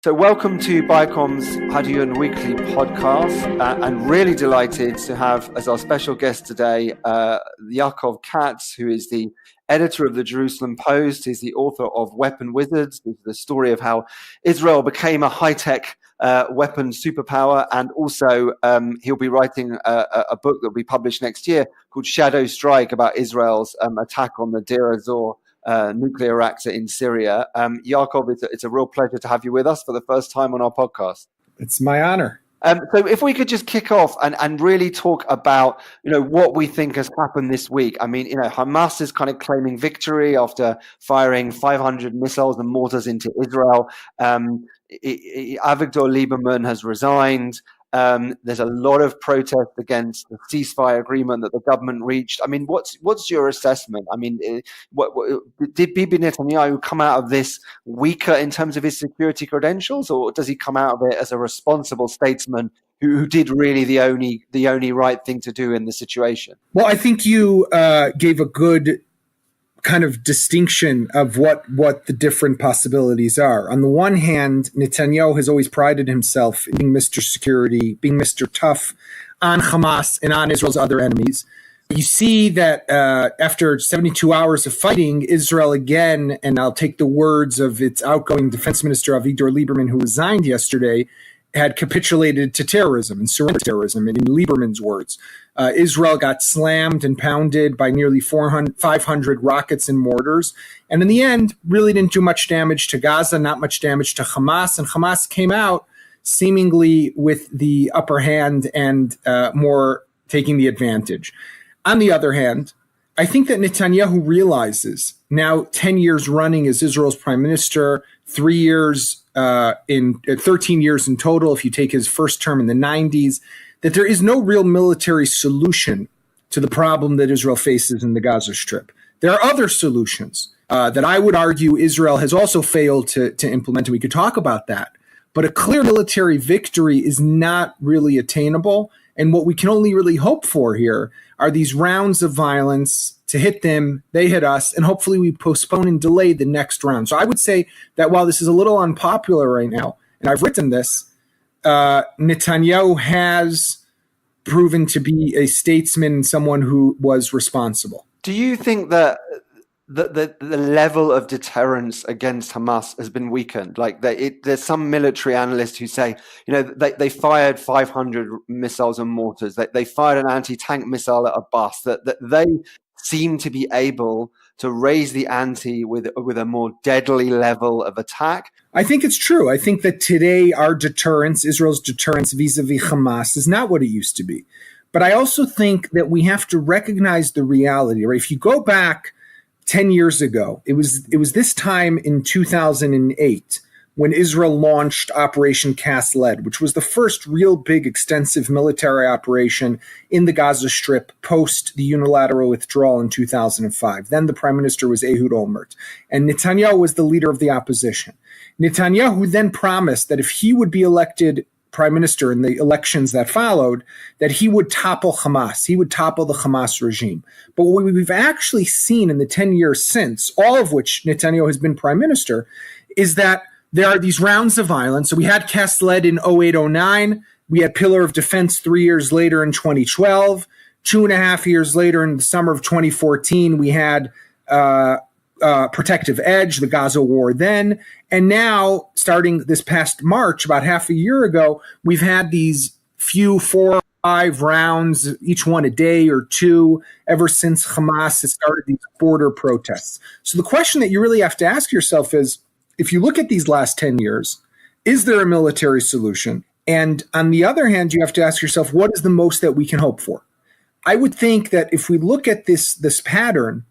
So welcome to Biocom's Hadiyun Weekly podcast, and really delighted to have as our special guest today Yaakov Katz, who is the editor of the Jerusalem Post. He's the author of Weapon Wizards, the story of how Israel became a high-tech weapon superpower, and also he'll be writing a book that will be published next year called Shadow Strike, about Israel's attack on the Deir ez-Zor nuclear reactor in Syria. Yaakov, it's a real pleasure to have you with us for the first time on our podcast. It's my honor. So if we could just kick off and really talk about, what we think has happened this week. I mean, Hamas is kind of claiming victory after firing 500 missiles and mortars into Israel. Avigdor Lieberman has resigned. There's a lot of protest against the ceasefire agreement that the government reached. I mean, what's your assessment? I mean, did Bibi Netanyahu come out of this weaker in terms of his security credentials, or does he come out of it as a responsible statesman who did really the only right thing to do in the situation? Well, I think you gave a good kind of distinction of what the different possibilities are. On the one hand, Netanyahu has always prided himself in being Mr. Security, being Mr. Tough on Hamas and on Israel's other enemies. You see that after 72 hours of fighting, Israel again, and I'll take the words of its outgoing Defence Minister Avigdor Lieberman, who resigned yesterday, had capitulated to terrorism and surrendered to terrorism. And in Lieberman's words, Israel got slammed and pounded by nearly 500 rockets and mortars. And in the end, really didn't do much damage to Gaza, not much damage to Hamas. And Hamas came out seemingly with the upper hand and more taking the advantage. On the other hand, I think that Netanyahu realizes now 10 years running as Israel's prime minister, 3 years in 13 years in total, if you take his first term in the 90s, that there is no real military solution to the problem that Israel faces in the Gaza Strip. There are other solutions that I would argue Israel has also failed to implement, and we could talk about that. But a clear military victory is not really attainable, and what we can only really hope for here are these rounds of violence to hit them, they hit us, and hopefully we postpone and delay the next round. So I would say that while this is a little unpopular right now, and I've written this, Netanyahu has proven to be a statesman and someone who was responsible. Do you think that the level of deterrence against Hamas has been weakened? Like there's some military analysts who say, they fired 500 missiles and mortars. They fired an anti-tank missile at a bus. That they seem to be able to raise the ante with a more deadly level of attack. I think it's true. I think that today our deterrence, Israel's deterrence vis-a-vis Hamas, is not what it used to be. But I also think that we have to recognize the reality. Right? If you go back 10 years ago, it was this time in 2008 when Israel launched Operation Cast Lead, which was the first real big extensive military operation in the Gaza Strip post the unilateral withdrawal in 2005. Then the prime minister was Ehud Olmert, and Netanyahu was the leader of the opposition. Netanyahu then promised that if he would be elected prime minister in the elections that followed, that he would topple Hamas. He would topple the Hamas regime. But what we've actually seen in the 10 years since, all of which Netanyahu has been prime minister, is that there are these rounds of violence. So we had Cast Lead in 08-09. We had Pillar of Defense 3 years later in 2012. 2.5 years later in the summer of 2014, we had Protective Edge, the Gaza war then. And now, starting this past March, about half a year ago, we've had these few 4 or 5 rounds, each one a day or two, ever since Hamas has started these border protests. So the question that you really have to ask yourself is, if you look at these last 10 years, is there a military solution? And on the other hand, you have to ask yourself, what is the most that we can hope for? I would think that if we look at this pattern,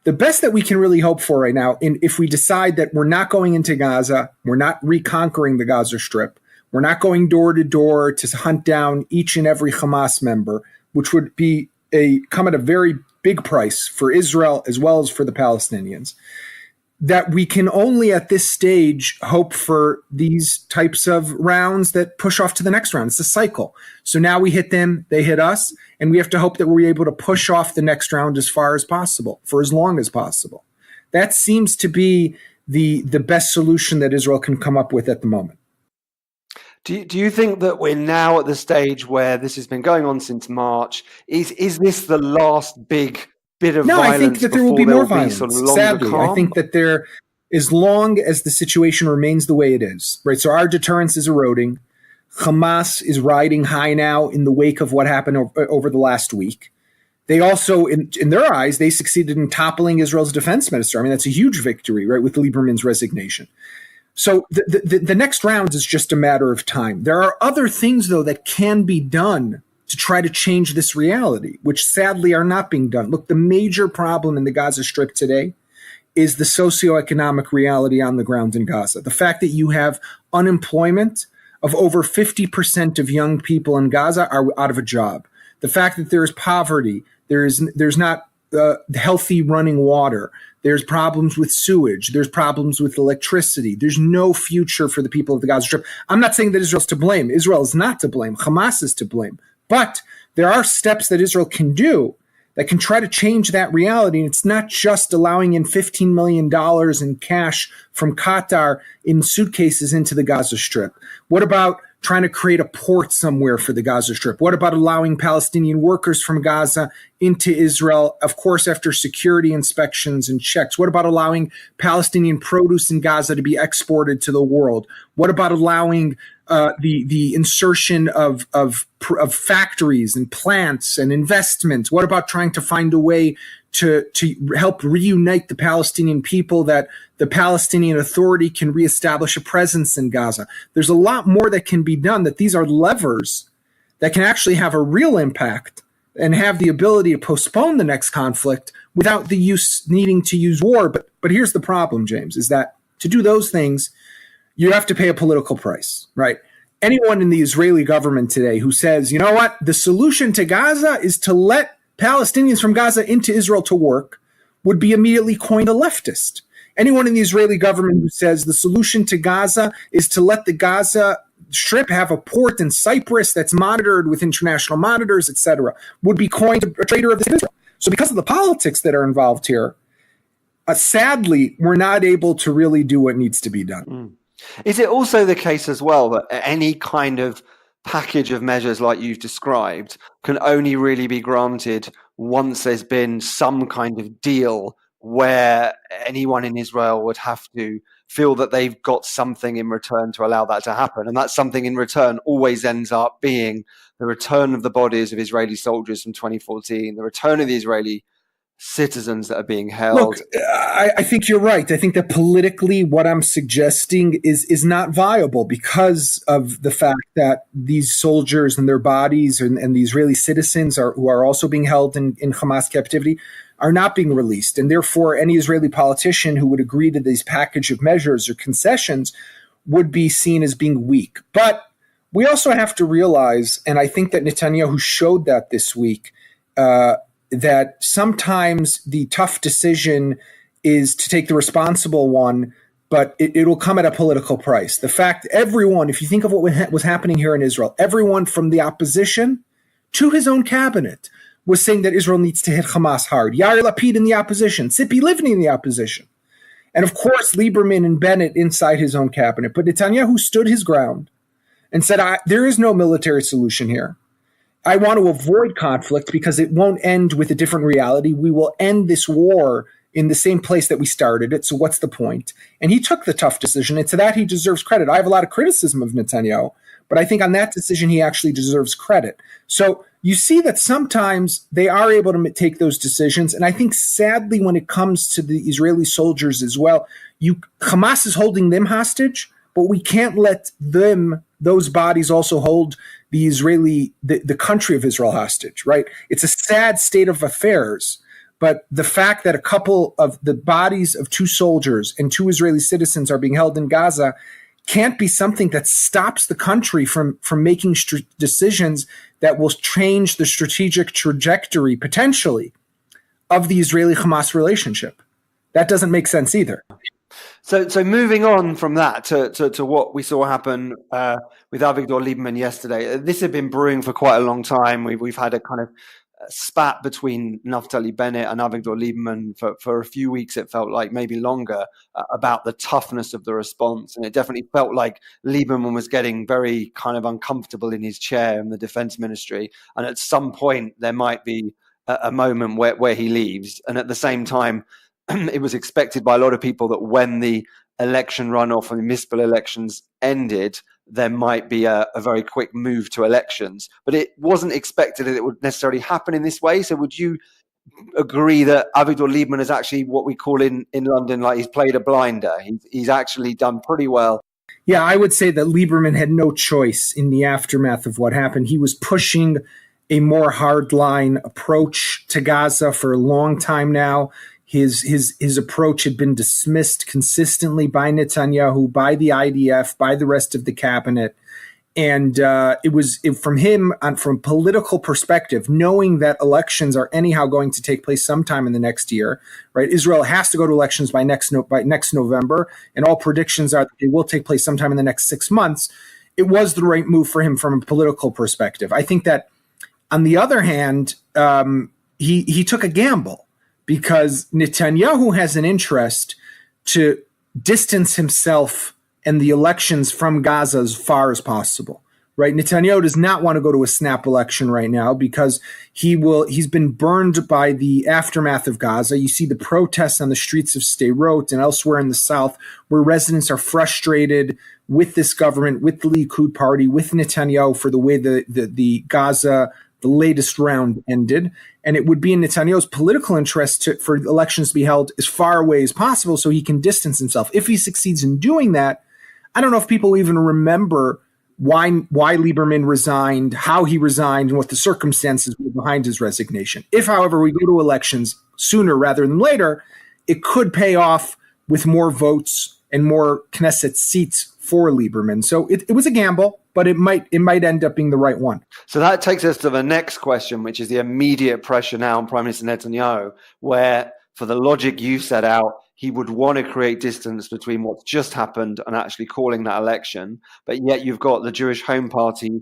the best that we can really hope for right now, if we decide that we're not going into Gaza, we're not reconquering the Gaza Strip, we're not going door to door to hunt down each and every Hamas member, which would be come at a very big price for Israel as well as for the Palestinians, that we can only at this stage hope for these types of rounds that push off to the next round. It's a cycle. So now we hit them, they hit us, and we have to hope that we're able to push off the next round as far as possible, for as long as possible. That seems to be the best solution that Israel can come up with at the moment. Do you think that we're now at the stage where this has been going on since March? Is this the last big bit of violence? No, I think that there will be more violence. Sort of longer Sadly, calm? I think that there, as long as the situation remains the way it is, right? So our deterrence is eroding. Hamas is riding high now in the wake of what happened over the last week. They also, in their eyes, they succeeded in toppling Israel's defense minister. I mean, that's a huge victory, right, with Lieberman's resignation. So the next round is just a matter of time. There are other things, though, that can be done to try to change this reality, which sadly are not being done. Look, the major problem in the Gaza Strip today is the socioeconomic reality on the ground in Gaza. The fact that you have unemployment of over 50% of young people in Gaza are out of a job. The fact that there is poverty, there's not healthy running water. There's problems with sewage. There's problems with electricity. There's no future for the people of the Gaza Strip. I'm not saying that Israel's to blame. Israel is not to blame. Hamas is to blame. But there are steps that Israel can do that can try to change that reality. And it's not just allowing in $15 million in cash from Qatar in suitcases into the Gaza Strip. What about trying to create a port somewhere for the Gaza Strip? What about allowing Palestinian workers from Gaza into Israel, of course, after security inspections and checks? What about allowing Palestinian produce in Gaza to be exported to the world? What about allowing the insertion of factories and plants and investments? What about trying to find a way to help reunite the Palestinian people, that the Palestinian Authority can reestablish a presence in Gaza? There's a lot more that can be done, that these are levers that can actually have a real impact and have the ability to postpone the next conflict without the needing to use war. But here's the problem, James, is that to do those things, you have to pay a political price, right? Anyone in the Israeli government today who says, you know what, the solution to Gaza is to let Palestinians from Gaza into Israel to work would be immediately coined a leftist. Anyone in the Israeli government who says the solution to Gaza is to let the Gaza Strip have a port in Cyprus that's monitored with international monitors, etc., would be coined a traitor of Israel. So because of the politics that are involved here, sadly, we're not able to really do what needs to be done. Mm. Is it also the case as well that any kind of package of measures like you've described can only really be granted once there's been some kind of deal where anyone in Israel would have to feel that they've got something in return to allow that to happen? And that something in return always ends up being the return of the bodies of Israeli soldiers from 2014, the return of the Israeli citizens that are being held. Look, I think you're right. I think that politically what I'm suggesting is not viable because of the fact that these soldiers and their bodies and the Israeli citizens who are also being held in Hamas captivity are not being released. And therefore, any Israeli politician who would agree to this package of measures or concessions would be seen as being weak. But we also have to realize, and I think that Netanyahu showed that this week, that sometimes the tough decision is to take the responsible one, but it'll come at a political price. The fact everyone, if you think of what was happening here in Israel, everyone from the opposition to his own cabinet was saying that Israel needs to hit Hamas hard. Yair Lapid in the opposition, Tzipi Livni in the opposition. And of course, Lieberman and Bennett inside his own cabinet. But Netanyahu stood his ground and said, there is no military solution here. I want to avoid conflict because it won't end with a different reality. We will end this war in the same place that we started it. So what's the point? And he took the tough decision. And to that, he deserves credit. I have a lot of criticism of Netanyahu, but I think on that decision, he actually deserves credit. So you see that sometimes they are able to take those decisions. And I think sadly, when it comes to the Israeli soldiers as well, Hamas is holding them hostage, but we can't let those bodies also hold the country of Israel hostage, right? It's a sad state of affairs, but the fact that a couple of the bodies of 2 soldiers and 2 Israeli citizens are being held in Gaza can't be something that stops the country from making decisions that will change the strategic trajectory, potentially, of the Israeli-Hamas relationship. That doesn't make sense either. So moving on from that to what we saw happen with Avigdor Lieberman yesterday, this had been brewing for quite a long time. We've had a kind of spat between Naftali Bennett and Avigdor Lieberman for a few weeks, it felt like, maybe longer, about the toughness of the response. And it definitely felt like Lieberman was getting very kind of uncomfortable in his chair in the defense ministry. And at some point, there might be a moment where he leaves. And at the same time, it was expected by a lot of people that when the election runoff and the municipal elections ended, there might be a very quick move to elections. But it wasn't expected that it would necessarily happen in this way. So would you agree that Avigdor Lieberman is actually what we call in London, like he's played a blinder? He's actually done pretty well. Yeah, I would say that Lieberman had no choice in the aftermath of what happened. He was pushing a more hardline approach to Gaza for a long time now. His approach had been dismissed consistently by Netanyahu, by the IDF, by the rest of the cabinet. And from him, from a political perspective, knowing that elections are anyhow going to take place sometime in the next year, right? Israel has to go to elections by next November, and all predictions are that they will take place sometime in the next 6 months. It was the right move for him from a political perspective. I think that, on the other hand, he took a gamble, because Netanyahu has an interest to distance himself and the elections from Gaza as far as possible, right? Netanyahu does not want to go to a snap election right now because he's been burned by the aftermath of Gaza. You see the protests on the streets of Sderot and elsewhere in the south, where residents are frustrated with this government, with the Likud party, with Netanyahu for the way the Gaza, the latest round ended. And it would be in Netanyahu's political interest for elections to be held as far away as possible so he can distance himself. If he succeeds in doing that, I don't know if people even remember why Lieberman resigned, how he resigned, and what the circumstances were behind his resignation. If, however, we go to elections sooner rather than later, it could pay off with more votes and more Knesset seats for Lieberman. So it was a gamble, but it might end up being the right one. So that takes us to the next question, which is the immediate pressure now on Prime Minister Netanyahu, where, for the logic you set out, he would want to create distance between what's just happened and actually calling that election. But yet you've got the Jewish Home Party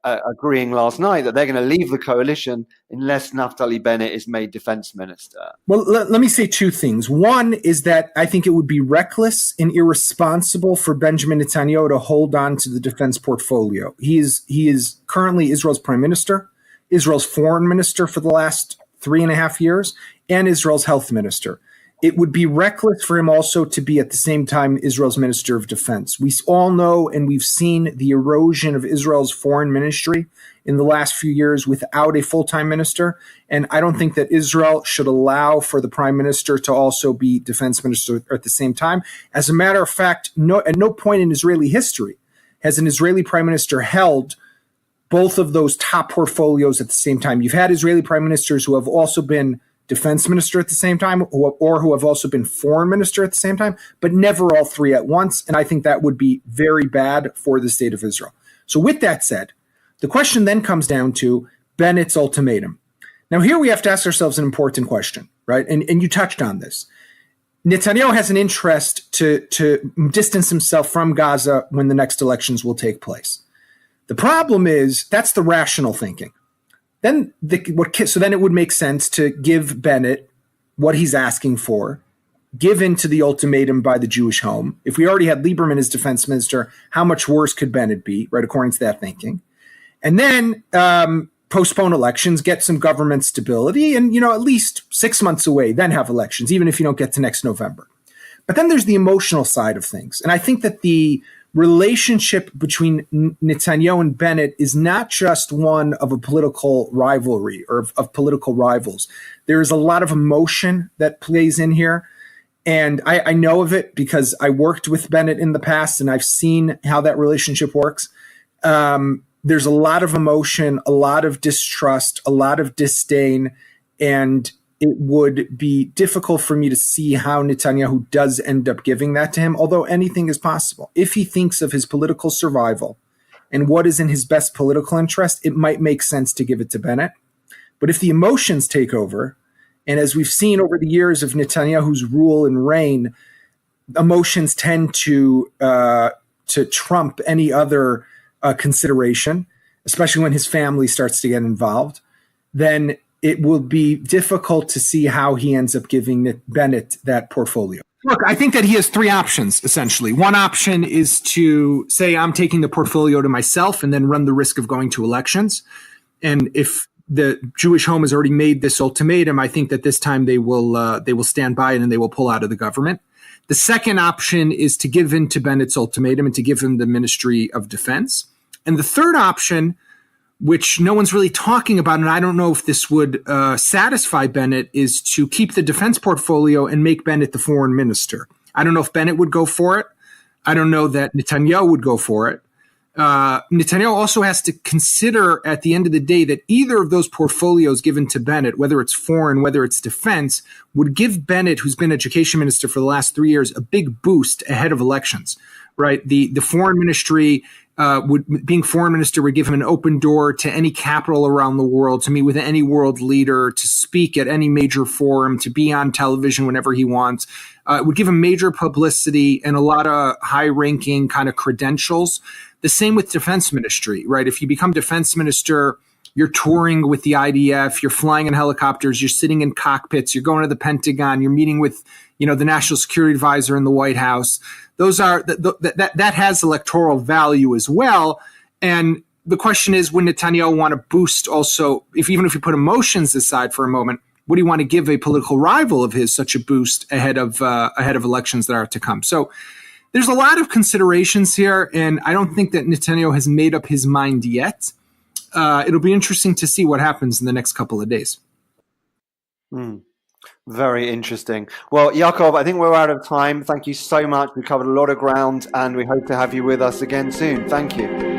agreeing last night that they're going to leave the coalition unless Naftali Bennett is made defense minister. Well, let me say two things. One is that I think it would be reckless and irresponsible for Benjamin Netanyahu to hold on to the defense portfolio. He is currently Israel's prime minister, Israel's foreign minister for the last 3.5 years, and Israel's health minister. It would be reckless for him also to be at the same time Israel's Minister of Defense. We all know and we've seen the erosion of Israel's foreign ministry in the last few years without a full-time minister. And I don't think that Israel should allow for the prime minister to also be defense minister at the same time. As a matter of fact, at no point in Israeli history has an Israeli prime minister held both of those top portfolios at the same time. You've had Israeli prime ministers who have also been defense minister at the same time, or who have also been foreign minister at the same time, but never all three at once. And I think that would be very bad for the state of Israel. So with that said, the question then comes down to Bennett's ultimatum. Now here we have to ask ourselves an important question, right? And you touched on this. Netanyahu has an interest to distance himself from Gaza when the next elections will take place. The problem is that's the rational thinking. So then it would make sense to give Bennett what he's asking for, give in to the ultimatum by the Jewish Home. If we already had Lieberman as defense minister, how much worse could Bennett be, right, according to that thinking? And then postpone elections, get some government stability, and, at least 6 months away, then have elections, even if you don't get to next November. But then there's the emotional side of things. And I think that the relationship between Netanyahu and Bennett is not just one of a political rivalry or of political rivals. There is a lot of emotion that plays in here. And I know of it because I worked with Bennett in the past and I've seen how that relationship works. There's a lot of emotion, a lot of distrust, a lot of disdain, and it would be difficult for me to see how Netanyahu does end up giving that to him, although anything is possible. If he thinks of his political survival and what is in his best political interest, it might make sense to give it to Bennett. But if the emotions take over, and as we've seen over the years of Netanyahu's rule and reign, emotions tend to trump any other consideration, especially when his family starts to get involved, then it will be difficult to see how he ends up giving Bennett that portfolio. Look, I think that he has three options, essentially. One option is to say, I'm taking the portfolio to myself and then run the risk of going to elections. And if the Jewish Home has already made this ultimatum, I think that this time they will stand by it and they will pull out of the government. The second option is to give in to Bennett's ultimatum and to give him the Ministry of Defense. And the third option, which no one's really talking about, and I don't know if this would satisfy Bennett, is to keep the defense portfolio and make Bennett the foreign minister. I don't know if Bennett would go for it. I don't know that Netanyahu would go for it. Netanyahu also has to consider at the end of the day that either of those portfolios given to Bennett, whether it's foreign, whether it's defense, would give Bennett, who's been education minister for the last 3 years, a big boost ahead of elections, right? The foreign ministry being foreign minister would give him an open door to any capital around the world, to meet with any world leader, to speak at any major forum, to be on television whenever he wants. It would give him major publicity and a lot of high-ranking kind of credentials. The same with defense ministry, right? If you become defense minister, you're touring with the IDF, you're flying in helicopters, you're sitting in cockpits, you're going to the Pentagon, you're meeting with, the national security advisor in the White House. Those are that has electoral value as well. And the question is, would Netanyahu want to boost also, even if you put emotions aside for a moment, would he want to give a political rival of his such a boost ahead of elections that are to come? So there's a lot of considerations here, and I don't think that Netanyahu has made up his mind yet. It'll be interesting to see what happens in the next couple of days. Very interesting. Well, Yaakov, I think we're out of time. Thank you so much. We covered a lot of ground, and we hope to have you with us again soon. Thank you.